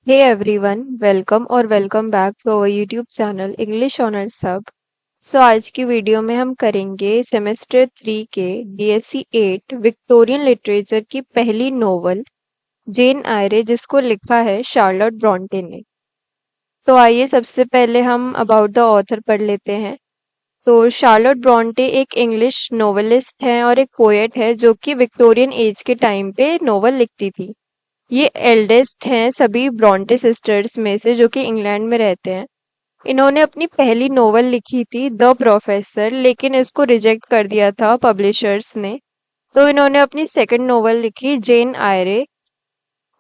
Hey everyone, welcome और welcome back to our YouTube channel English Honors Hub. आज की video में हम करेंगे सेमेस्टर 3 के DSC 8 विक्टोरियन लिटरेचर की पहली नोवेल जेन आयरे जिसको लिखा है शार्लोट ब्रॉन्टे ने। तो आइए सबसे पहले हम अबाउट द ऑथर पढ़ लेते हैं। तो शार्लोट ब्रॉन्टे एक इंग्लिश नोवेलिस्ट हैं और एक पोएट है जो कि विक्टोरियन एज के टाइम पे नोवेल लिखती थी। ये एल्डेस्ट हैं सभी ब्रॉन्टे सिस्टर्स में से जो कि इंग्लैंड में रहते हैं। इन्होंने अपनी पहली नोवेल लिखी थी द प्रोफेसर, लेकिन इसको रिजेक्ट कर दिया था पब्लिशर्स ने। तो इन्होंने अपनी सेकंड नोवेल लिखी जेन आयरे,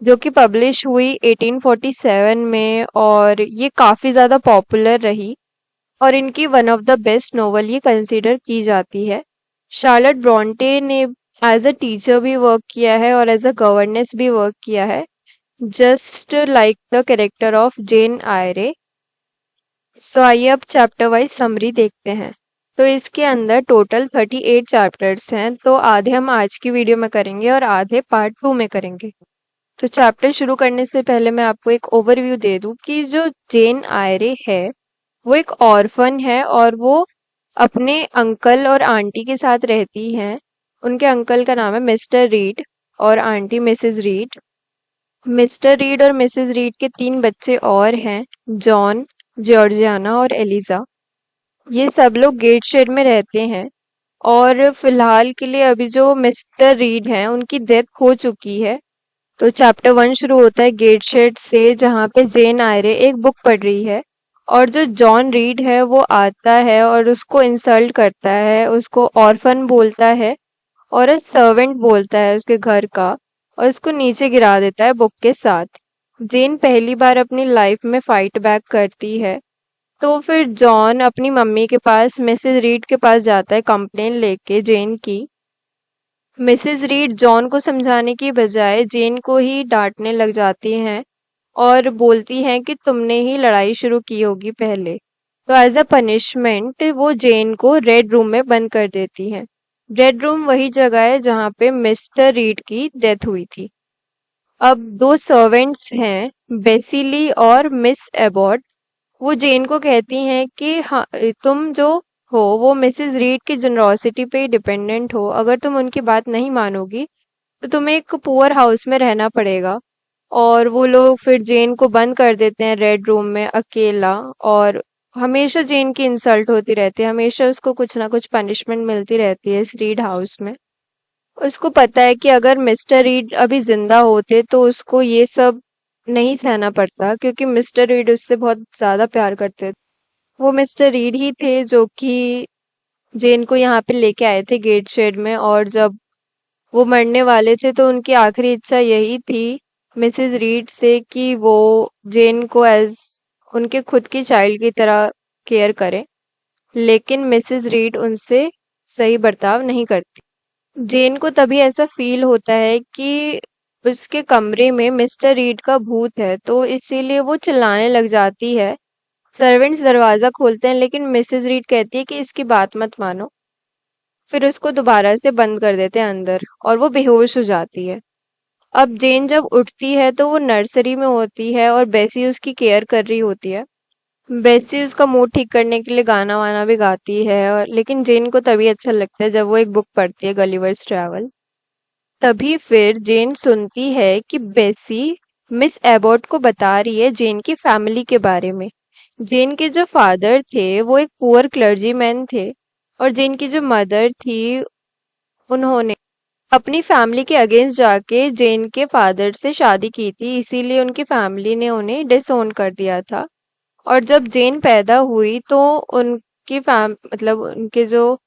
जो कि पब्लिश हुई 1847 में और ये काफी ज्यादा पॉपुलर रही और इनकी one of the best novel ये कंसीडर की जाती है। शार्लोट ब्रॉन्टे ने एज अ टीचर भी वर्क किया है और एज अ गवर्नेस भी वर्क किया है, just like the character of Jane Eyre. So आइए अब चैप्टर वाइज समरी देखते हैं। तो इसके अंदर टोटल 38 चैप्टर्स हैं, तो आधे हम आज की वीडियो में करेंगे और आधे पार्ट 2 में करेंगे। तो चैप्टर शुरू करने से पहले मैं आपको एक ओवरव्यू दे दूं कि जो जेन आयरे है वो एक ऑर्फन है और वो अपने अंकल और आंटी के साथ रहती हैं। उनके अंकल का नाम है मिस्टर रीड और aunty Mrs read. Mister read और मिसेस रीड के 3 बच्चे और हैं, जॉन, जॉर्जियाना और एलिजा। ये सब लोग गेटशेड में रहते हैं और फिलहाल के लिए अभी जो मिस्टर रीड हैं उनकी डेथ हो चुकी है। तो चैप्टर 1 शुरू होता है गेटशेड से, जहाँ पे जेन आयरे एक बुक पढ़ रही है और जो जॉन रीड है वो आता है और उसको इंसल्ट करता है, उसको ऑर्फन बोलता है और सर्वेंट बोलता है उसके घर का, और उसको नीचे गिरा देता है बुक के साथ। जेन पहली बार अपनी लाइफ में फाइट बैक करती है। तो फिर जॉन अपनी मम्मी के पास मिसेस रीड के पास जाता है कंप्लेन लेके जेन की। मिसेस रीड जॉन को समझाने की बजाय जेन को ही डांटने लग जाती हैं और बोलती हैं कि तुमने ही लड़ाई शुरू की होगी पहले। तो एज अ पनिशमेंट वो जेन को रेड रूम में बंद कर देती हैं। रेड रूम वही जगह है जहाँ पे मिस्टर रीड की डेथ हुई थी। अब 2 सर्वेंट्स हैं, बेसिली और मिस एबॉट। वो जेन को कहती हैं कि हाँ, तुम जो हो वो मिसेस रीड की जनरोसिटी पे डिपेंडेंट हो। अगर तुम उनकी बात नहीं मानोगी तो तुम्हें एक पुअर हाउस में रहना पड़ेगा। और वो लोग फिर जेन को बंद कर देते हैं रेड रूम में अकेला, और हमेशा जेन की इंसल्ट होती रहती है, हमेशा उसको कुछ ना कुछ पनिशमेंट मिलती रहती है इस रीड हाउस में। उसको पता है कि अगर मिस्टर रीड अभी जिंदा होते तो उसको ये सब नहीं सहना पड़ता, क्योंकि मिस्टर रीड उससे बहुत ज्यादा प्यार करते थे। वो मिस्टर रीड ही थे जो कि जेन को यहाँ पे लेके आए थे गेट शेड में, और जब वो मरने वाले थे तो उनकी आखिरी इच्छा यही थी मिसेस रीड से कि वो जेन को एज उनके खुद की चाइल्ड की तरह केयर करे। लेकिन मिसेस रीड उनसे सही बर्ताव नहीं करती। जेन को तभी ऐसा फील होता है कि उसके कमरे में मिस्टर रीड का भूत है, तो इसीलिए वो चिल्लाने लग जाती है। सर्वेंट्स दरवाजा खोलते हैं लेकिन मिसेस रीड कहती है कि इसकी बात मत मानो। फिर उसको दोबारा से बंद कर देते हैं अंदर और वो बेहोश हो जाती है। अब जेन जब उठती है तो वो नर्सरी में होती है और बेसी उसकी केयर कर रही होती है। बेसी उसका मूड ठीक करने के लिए गाना वाना भी गाती है, और लेकिन जेन को तभी अच्छा लगता है जब वो एक बुक पढ़ती है, गलिवर्स ट्रैवल। तभी फिर जेन सुनती है कि बेसी मिस एबॉट को बता रही है जेन की फैमिली के बारे में। जेन के जो फादर थे वो एक पुअर क्लर्जीमैन थे, और जेन की जो मदर थी उन्होंने अपनी फैमिली के अगेंस्ट जाके जेन के फादर से शादी की थी, इसीलिए उनकी फैमिली ने उन्हें डिसोन कर दिया था। और जब जेन पैदा हुई तो उनकी उनके जो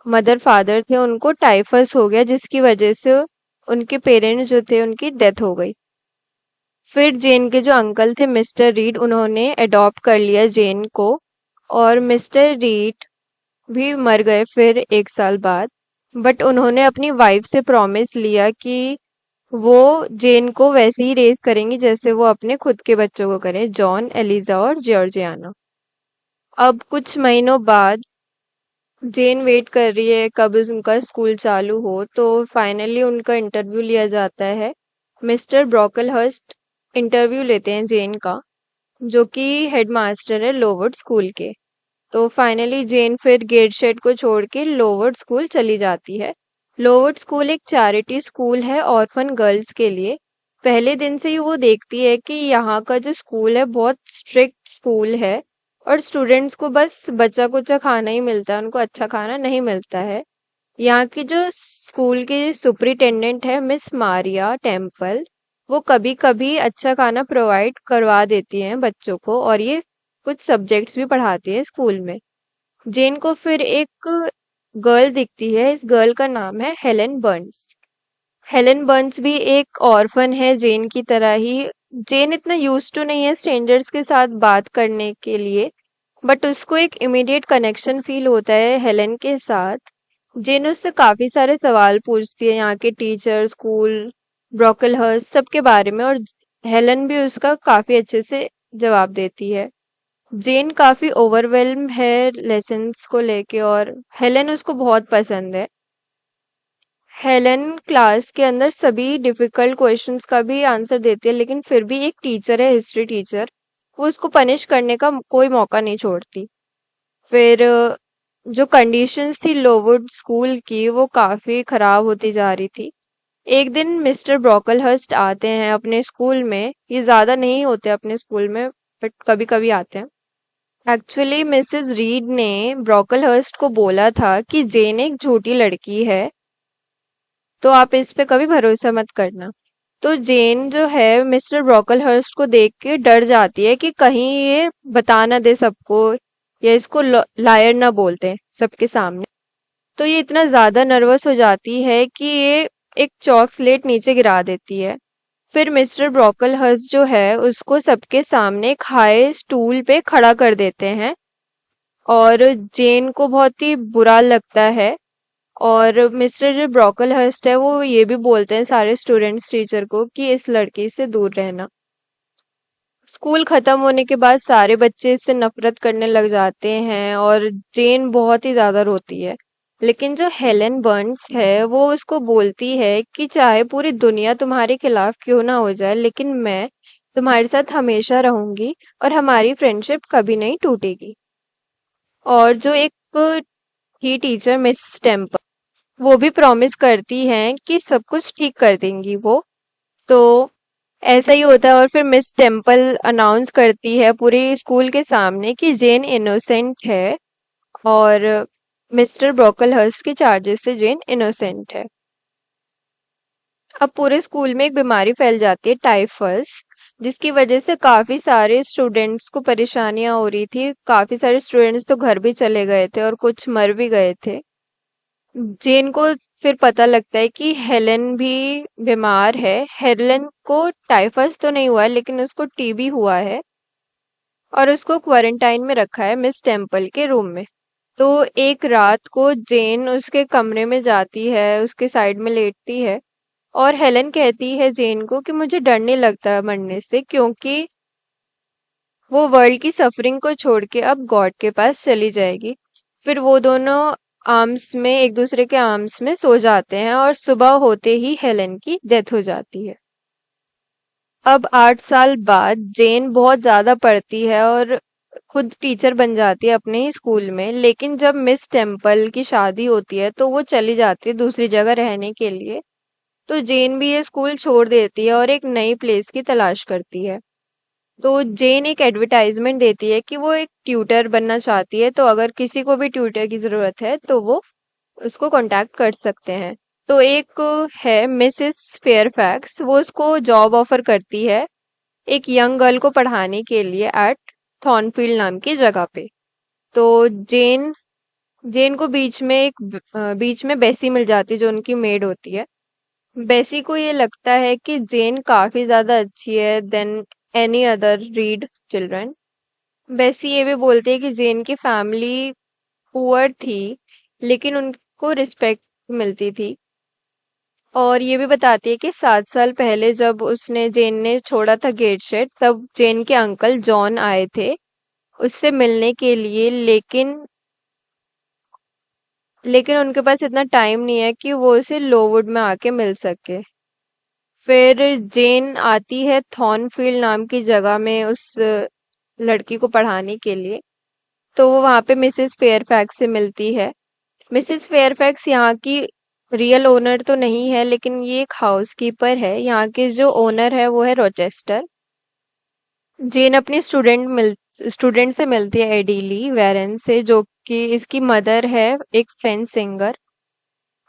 मदर फादर थे उनको टाइफस हो गया, जिसकी वजह से उनके पेरेंट्स जो थे उनकी डेथ हो गई। फिर जेन के जो अंकल थे मिस्टर रीड, उन्होंने अडॉप्ट कर लिया जेन को, और मिस्टर रीड भी मर गए फिर 1 साल बाद। बट उन्होंने अपनी वाइफ से प्रॉमिस लिया कि वो जेन को वैसे ही रेज करेंगी जैसे वो अपने खुद के बच्चों को करें, जॉन, एलिजा और जॉर्जियाना। अब कुछ महीनों बाद जेन वेट कर रही है कब उनका स्कूल चालू हो, तो फाइनली उनका इंटरव्यू लिया जाता है मिस्टर ब्रोकलहर्स्ट इंटरव्यू लेते हैं जेन का, जो कि हेडमास्टर है लोवर्ड स्कूल के। तो फाइनली जेन फिर गेटशेड को छोड़ के लोवर्ड स्कूल चली जाती है। लोवर्ड स्कूल एक चैरिटी स्कूल है ऑर्फन गर्ल्स के लिए। पहले दिन से ही वो देखती है कि यहाँ का जो स्कूल है बहुत स्ट्रिक्ट स्कूल है और स्टूडेंट्स को बस बच्चा कुच्चा खाना ही मिलता है, उनको अच्छा खाना नहीं मिलता है। यहाँ की जो स्कूल की सुपरिटेंडेंट है मिस मारिया टेम्पल, वो कभी कभी अच्छा खाना प्रोवाइड करवा देती हैं बच्चों को, और ये कुछ सब्जेक्ट्स भी पढ़ाती है स्कूल में। जेन को फिर एक गर्ल दिखती है, इस गर्ल का नाम है हेलेन बर्न्स। हेलेन बर्न्स भी एक ऑर्फन है जेन की तरह ही। जेन इतना यूज टू नहीं है स्ट्रेंजर्स के साथ बात करने के लिए, बट उसको एक इमीडिएट कनेक्शन फील होता है हेलेन के साथ। जेन उससे काफी सारे सवाल पूछती है यहाँ के टीचर, स्कूल, ब्रोकलहर्स्ट सबके बारे में, और हेलेन भी उसका काफी अच्छे से जवाब देती है। जेन काफी ओवरवेल्म है लेसन्स को लेके और हेलेन उसको बहुत पसंद है। हेलेन क्लास के अंदर सभी डिफिकल्ट क्वेश्चंस का भी आंसर देती है, लेकिन फिर भी एक टीचर है, हिस्ट्री टीचर, वो उसको पनिश करने का कोई मौका नहीं छोड़ती। फिर जो कंडीशंस थी लोवुड स्कूल की वो काफी खराब होती जा रही थी। एक दिन मिस्टर ब्रोकलहर्स्ट आते हैं अपने स्कूल में, ये ज्यादा नहीं होते अपने स्कूल में बट कभी कभी आते हैं। एक्चुअली मिसेस रीड ने ब्रोकलहर्स्ट को बोला था कि जेन एक झूठी लड़की है, तो आप इस पे कभी भरोसा मत करना। तो जेन जो है मिस्टर ब्रोकलहर्स्ट को देख के डर जाती है कि कहीं ये बता ना दे सबको, या इसको लायर ना बोलते सबके सामने। तो ये इतना ज्यादा नर्वस हो जाती है कि ये एक चॉक स्लेट नीचे गिरा देती है। फिर मिस्टर ब्रोकलहर्स्ट जो है उसको सबके सामने एक हाई स्टूल पे खड़ा कर देते हैं, और जेन को बहुत ही बुरा लगता है। और मिस्टर जो ब्रोकलहर्स्ट है वो ये भी बोलते हैं सारे स्टूडेंट्स टीचर को कि इस लड़की से दूर रहना। स्कूल खत्म होने के बाद सारे बच्चे इससे नफरत करने लग जाते हैं और जेन बहुत ही ज्यादा रोती है। लेकिन जो हेलेन बर्न्स है वो उसको बोलती है कि चाहे पूरी दुनिया तुम्हारे खिलाफ क्यों ना हो जाए, लेकिन मैं तुम्हारे साथ हमेशा रहूंगी और हमारी फ्रेंडशिप कभी नहीं टूटेगी। और जो एक ही टीचर मिस टेम्पल, वो भी प्रॉमिस करती हैं कि सब कुछ ठीक कर देंगी वो। तो ऐसा ही होता है और फिर मिस टेम्पल अनाउंस करती है पूरे स्कूल के सामने कि जेन इनोसेंट है, और मिस्टर ब्रोकलहर्स्ट के चार्जेस से जेन इनोसेंट है। अब पूरे स्कूल में एक बीमारी फैल जाती है, टाइफस, जिसकी वजह से काफी सारे स्टूडेंट्स को परेशानियां हो रही थी। काफी सारे स्टूडेंट्स तो घर भी चले गए थे और कुछ मर भी गए थे। जेन को फिर पता लगता है कि हेलेन भी बीमार है। हेलेन को टाइफस तो नहीं हुआ है लेकिन उसको टीबी हुआ है, और उसको क्वारंटाइन में रखा है मिस टेम्पल के रूम में। तो एक रात को जेन उसके कमरे में जाती है, उसके साइड में लेटती है, और हेलेन कहती है जेन को कि मुझे डर नहीं लगता मरने से, क्योंकि वो वर्ल्ड की सफरिंग को छोड़ के अब गॉड के पास चली जाएगी। फिर वो दोनों आर्म्स में, एक दूसरे के आर्म्स में सो जाते हैं, और सुबह होते ही हेलेन की डेथ हो जाती है। अब 8 साल बाद जेन बहुत ज्यादा पढ़ती है और खुद टीचर बन जाती है अपने ही स्कूल में, लेकिन जब मिस टेम्पल की शादी होती है तो वो चली जाती है दूसरी जगह रहने के लिए। तो जेन भी ये स्कूल छोड़ देती है और एक नई प्लेस की तलाश करती है। तो जेन एक एडवर्टाइजमेंट देती है कि वो एक ट्यूटर बनना चाहती है, तो अगर किसी को भी ट्यूटर की जरूरत है तो वो उसको कांटेक्ट कर सकते हैं। तो एक है मिसेस फेयरफैक्स, वो उसको जॉब ऑफर करती है एक यंग गर्ल को पढ़ाने के लिए एट थॉर्नफील्ड नाम की जगह पे। तो जेन जेन को बीच में बेसी मिल जाती है जो उनकी मेड होती है। बेसी को ये लगता है कि जेन काफी ज्यादा अच्छी है then any other read children. बेसी ये भी बोलती है कि जेन की फैमिली पुअर थी लेकिन उनको रिस्पेक्ट मिलती थी, और ये भी बताती है कि 7 साल पहले जब उसने जेन ने छोड़ा था गेटशेड, तब जेन के अंकल जॉन आए थे उससे मिलने के लिए, लेकिन उनके पास इतना टाइम नहीं है कि वो उसे लोवुड में आके मिल सके। फिर जेन आती है थॉर्नफील्ड नाम की जगह में उस लड़की को पढ़ाने के लिए। तो वो वहाँ पे मिसेस फेयरफैक्स से मिलती है। मिसेस फेयरफैक्स यहाँ की रियल ओनर तो नहीं है, लेकिन ये एक हाउसकीपर है। यहाँ के जो ओनर है वो है रोचेस्टर। जेन अपनी स्टूडेंट से मिलती है, एडिली वेरेन से, जो कि इसकी मदर है, एक फ्रेंच सिंगर।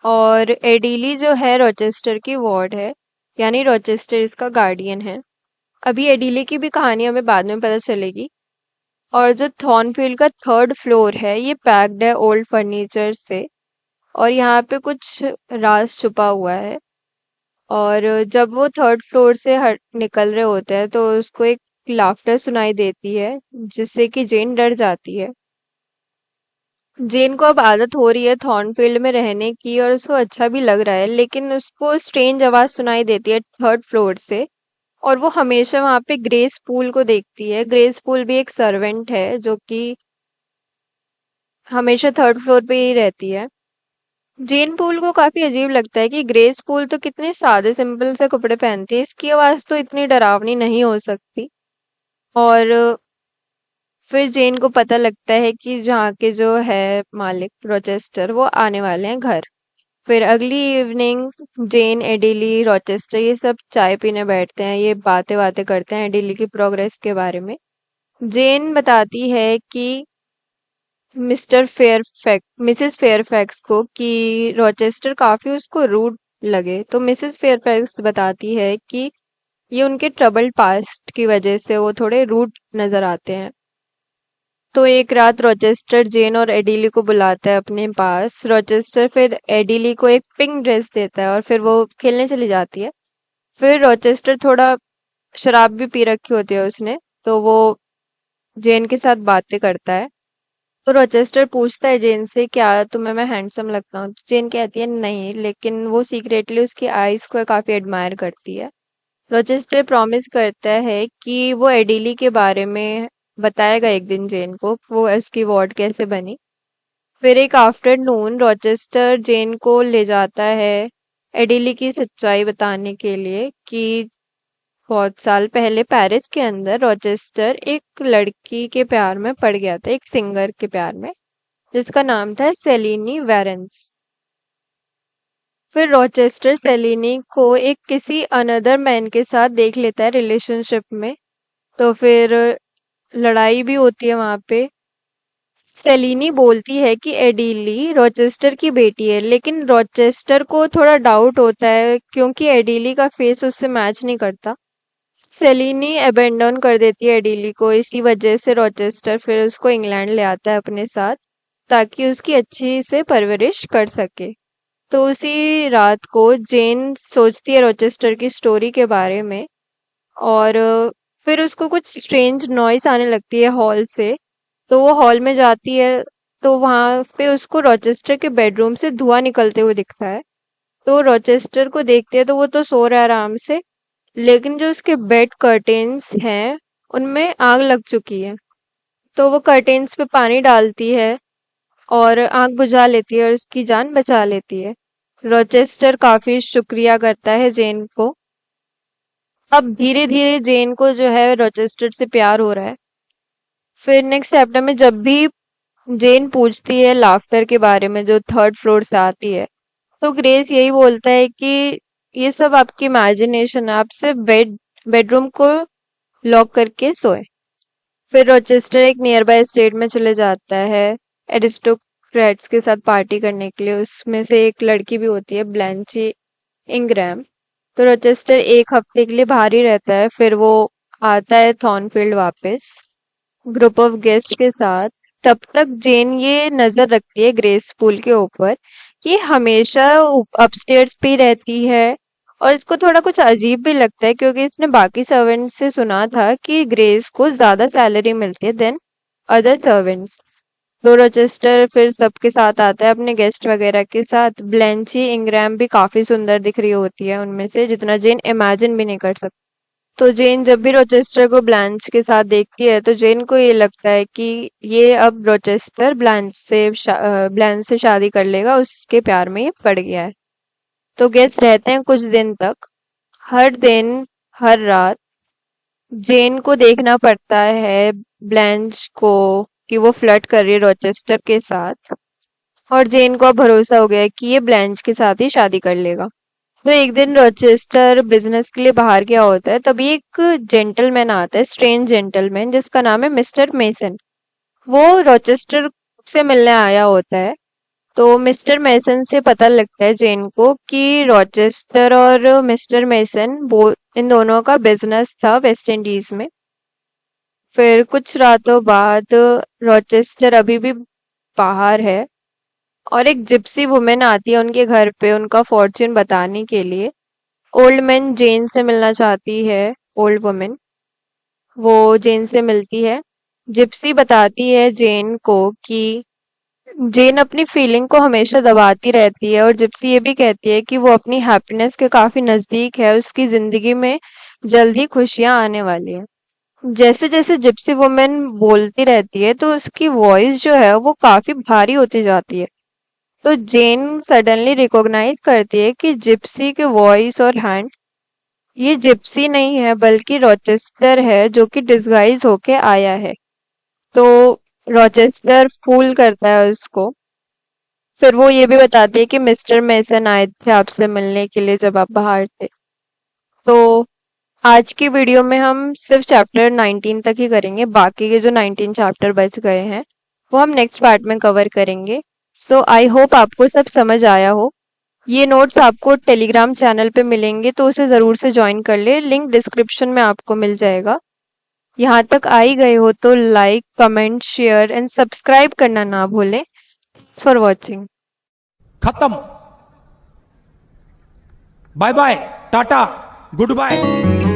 और एडिली जो है रोचेस्टर की वार्ड है, यानी रोचेस्टर इसका गार्डियन है। अभी एडिली की भी कहानी हमें बाद में पता चलेगी। और जो थॉर्नफील्ड का थर्ड फ्लोर है ये पैक्ड है ओल्ड फर्नीचर से, और यहाँ पे कुछ राज छुपा हुआ है। और जब वो थर्ड फ्लोर से हट निकल रहे होते हैं तो उसको एक लाफ्टर सुनाई देती है, जिससे कि जेन डर जाती है। जेन को अब आदत हो रही है थॉर्नफील्ड में रहने की और उसको अच्छा भी लग रहा है, लेकिन उसको स्ट्रेंज आवाज सुनाई देती है थर्ड फ्लोर से। और वो हमेशा वहां पे ग्रेस पूल को देखती है। ग्रेस पूल भी एक सर्वेंट है जो कि हमेशा थर्ड फ्लोर पे ही रहती है। जेन पूल को काफी अजीब लगता है कि ग्रेस पूल तो कितने सादे सिंपल से कपड़े पहनती है, इसकी आवाज तो इतनी डरावनी नहीं हो सकती। और फिर जेन को पता लगता है कि जहाँ के जो है मालिक रोचेस्टर वो आने वाले हैं घर। फिर अगली इवनिंग जेन, एडिली, रोचेस्टर ये सब चाय पीने बैठते हैं। ये बातें बातें करते हैं एडिली की प्रोग्रेस के बारे में। जेन बताती है कि मिसेस फेयरफैक्स को कि रोचेस्टर काफी उसको रूड लगे। तो मिसेस फेयरफैक्स बताती है कि ये उनके ट्रबल्ड पास्ट की वजह से वो थोड़े रूड नजर आते हैं। तो एक रात रोचेस्टर जेन और एडिली को बुलाता है अपने पास। रोचेस्टर फिर एडिली को एक पिंक ड्रेस देता है और फिर वो खेलने चली जाती है। फिर रोचेस्टर थोड़ा शराब भी पी रखी होती है उसने, तो वो जेन के साथ बातें करता है। तो रोचेस्टर पूछता है जेन से, क्या तुम्हें मैं हैंडसम लगता हूँ? तो जेन कहती है नहीं, लेकिन वो सीक्रेटली उसकी आईज को काफी एडमायर करती है। रोचेस्टर प्रॉमिस करता है कि वो एडिली के बारे में बताएगा एक दिन जेन को, वो उसकी वार्ड कैसे बनी। फिर एक आफ्टरनून रोचेस्टर जेन को ले जाता है एडिली की सच्चाई बताने के लिए कि बहुत साल पहले पेरिस के अंदर रोचेस्टर एक लड़की के प्यार में पड़ गया था, एक सिंगर के प्यार में, जिसका नाम था सेलिनी वेरेंस। फिर रोचेस्टर सेलिनी को एक किसी अनदर मैन के साथ देख लेता है रिलेशनशिप में। तो फिर लड़ाई भी होती है वहां पे। सेलिनी बोलती है कि एडिली रोचेस्टर की बेटी है, लेकिन रोचेस्टर को थोड़ा डाउट होता है क्योंकि एडिली का फेस उससे मैच नहीं करता। सेलिनी अबेंडन कर देती है एडिली को। इसी वजह से रोचेस्टर फिर उसको इंग्लैंड ले आता है अपने साथ, ताकि उसकी अच्छी से परवरिश कर सके। तो उसी रात को जेन सोचती है रोचेस्टर की स्टोरी के बारे में। और फिर उसको कुछ स्ट्रेंज नॉइस आने लगती है हॉल से। तो वो हॉल में जाती है, तो वहां पे उसको रोचेस्टर के बेडरूम से धुआं निकलते हुए दिखता है। तो रोचेस्टर को देखते हैं तो वो तो सो रहा है आराम से, लेकिन जो उसके बेड कर्टेन्स हैं उनमें आग लग चुकी है। तो वो कर्टेन्स पे पानी डालती है और आग बुझा लेती है और उसकी जान बचा लेती है। रोचेस्टर काफी शुक्रिया करता है जेन को। अब धीरे धीरे जेन को जो है रोचेस्टर से प्यार हो रहा है। फिर नेक्स्ट चैप्टर में जब भी जेन पूछती है लाफ्टर के बारे में जो थर्ड फ्लोर से आती है, तो ग्रेस यही बोलता है कि ये सब आपकी इमेजिनेशन है, आप सिर्फ बेडरूम को लॉक करके सोए। फिर रोचेस्टर एक नियर बाय स्टेट में चले जाता है एरिस्टोक्रेट्स के साथ पार्टी करने के लिए। उसमें से एक लड़की भी होती है, ब्लैंची इंग्रैम। तो रोचेस्टर एक हफ्ते के लिए बाहर ही रहता है। फिर वो आता है थॉर्नफील्ड वापस ग्रुप ऑफ गेस्ट के साथ। तब तक जेन ये नजर रखती है ग्रेस पूल के ऊपर, ये हमेशा अपस्टेयर्स पे ही रहती है। और इसको थोड़ा कुछ अजीब भी लगता है क्योंकि इसने बाकी सर्वेंट्स से सुना था कि ग्रेस को ज्यादा सैलरी मिलती है देन अदर सर्वेंट्स। तो रोचेस्टर फिर सबके साथ आता है अपने गेस्ट वगैरह के साथ। ब्लेंची इंग्रैम भी काफी सुंदर दिख रही होती है उनमें से, जितना जेन इमेजिन भी नहीं कर सकती। तो जेन जब भी रोचेस्टर को ब्लांच के साथ देखती है तो जेन को ये लगता है कि ये अब रोचेस्टर ब्लांच से शादी कर लेगा, उसके प्यार में ये पड़ गया है। तो गेस्ट रहते हैं कुछ दिन तक। हर दिन हर रात जेन को देखना पड़ता है ब्लैंच को कि वो फ्लर्ट कर रही है रोचेस्टर के साथ, और जेन को अब भरोसा हो गया है कि ये ब्लैंच के साथ ही शादी कर लेगा। तो एक दिन रोचेस्टर बिजनेस के लिए बाहर गया होता है, तभी एक जेंटलमैन आता है, स्ट्रेंज जेंटलमैन, जिसका नाम है मिस्टर मेसन। वो रोचेस्टर से मिलने आया होता है। तो मिस्टर मेसन से पता लगता है जेन को कि रॉचेस्टर और मिस्टर मेसन वो इन दोनों का बिजनेस था वेस्ट इंडीज में। फिर कुछ रातों बाद रॉचेस्टर अभी भी बाहर है, और एक जिप्सी वुमेन आती है उनके घर पे उनका फॉर्च्यून बताने के लिए। ओल्ड मैन जेन से मिलना चाहती है। ओल्ड वुमेन वो जेन से मिलती है। जिप्सी बताती है जेन को कि जेन अपनी फीलिंग को हमेशा दबाती रहती है, और जिप्सी ये भी कहती है कि वो अपनी हैप्पीनेस के काफी नजदीक है, उसकी जिंदगी में जल्दी खुशियां आने वाली है। जैसे जैसे जिप्सी वुमेन बोलती रहती है तो उसकी वॉइस जो है वो काफी भारी होती जाती है। तो जेन सडनली रिकॉग्नाइज करती है कि जिप्सी के वॉइस और हैंड, ये जिप्सी नहीं है बल्कि रॉचेस्टर है जो कि डिस्गाइज होके आया है। तो रॉचेस्टर फूल करता है उसको। फिर वो ये भी बताती है कि मिस्टर मेसन आए थे आपसे मिलने के लिए जब आप बाहर थे। तो आज की वीडियो में हम सिर्फ चैप्टर 19 तक ही करेंगे, बाकी के जो 19 चैप्टर बच गए हैं वो हम नेक्स्ट पार्ट में कवर करेंगे। सो आई होप आपको सब समझ आया हो। ये नोट्स आपको टेलीग्राम चैनल पे मिलेंगे, तो उसे ज़रूर से ज्वाइन कर ले, लिंक डिस्क्रिप्शन में आपको मिल जाएगा। यहाँ तक आ ही गए हो तो like, comment, share and subscribe करना ना भूलें। Thanks for watching. खत्म। Bye bye, tata, good bye.